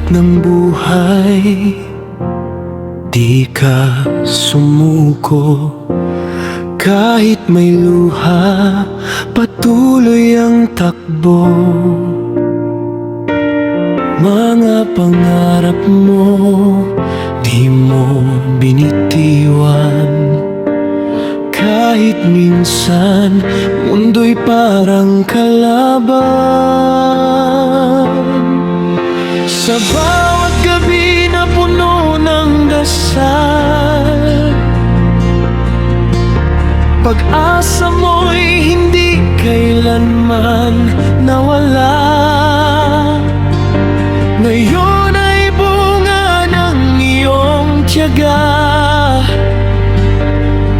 ng buhay, di ka sumuko. Kahit may luha, patuloy ang takbo. Mga pangarap mo, di mo binitiwan. Kahit minsan, mundo'y parang kalaban. Sa bawat gabi na puno ng dasal, pag-asa mo'y hindi kailanman nawala. Ngayon ay bunga ng iyong tiyaga.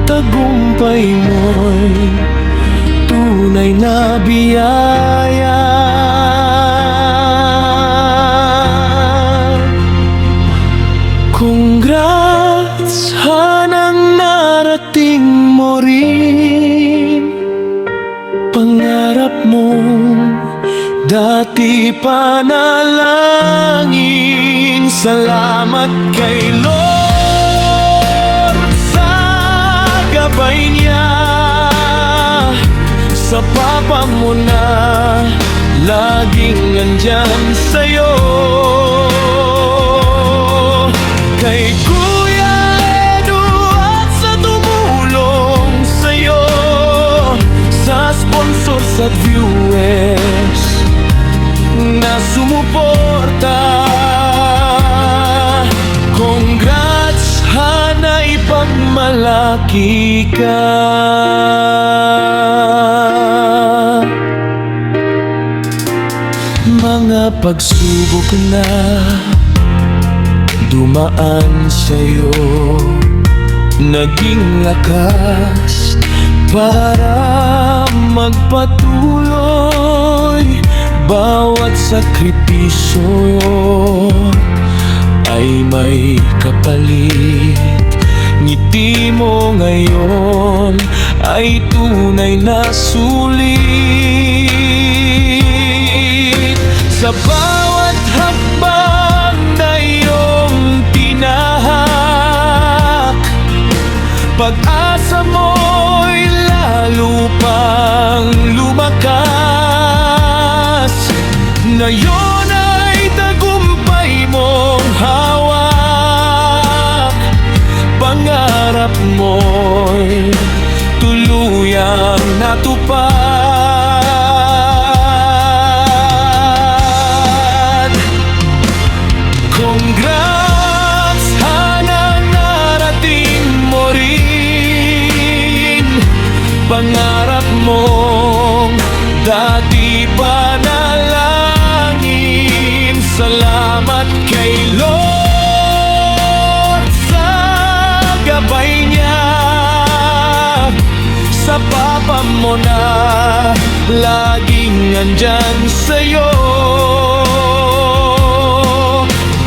Tagumpay mo'y tunay na biyaya. Congrats, hanang narating mo rin. Pangarap mong dati panalangin. Salamat kay Lord sa gabay niya. Sa papa mo na laging nandyan sa'yo. Kay Kuya Edu at sa tumulong sa'yo, sa sponsors at viewers na sumuporta. Congrats, hana'y pagmalaki ka. Mga pagsubok na dumaan sa'yo, naging lakas para magpatuloy. Bawat sakripisyo ay may kapalit. Ngiti mo ngayon ay tunay na sulit. Sa bawat hakbang na iyong tinahak, pag-asa mo'y lalo pang lumakas. Ngayon ay tagumpay mong hawak. Pangarap mo'y tuluyang natupad. Congrats, hanang narating mo rin. Pangarap mong dati panalangin. Salamat kay Lord sa gabay niya. Sa papa mo na laging nandyan sa'yo.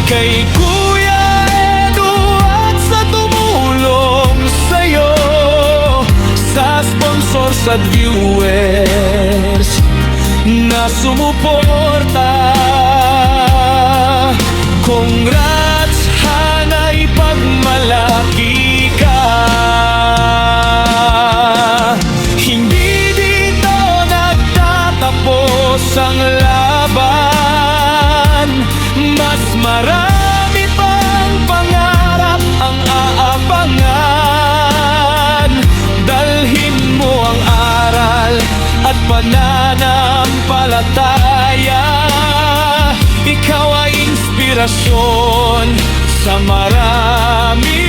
Kay Kuya Edu at sa tumulong sa'yo, sa sponsors at viewers na sumuporta. Congrats, hana'y pagmalaki ka. Hindi dito nagtatapos ang laban. Mas marami pang pangarap ang aabangan. Dalhin mo ang aral at pananampalataya. Ikaw ay inspirasyon sa marami.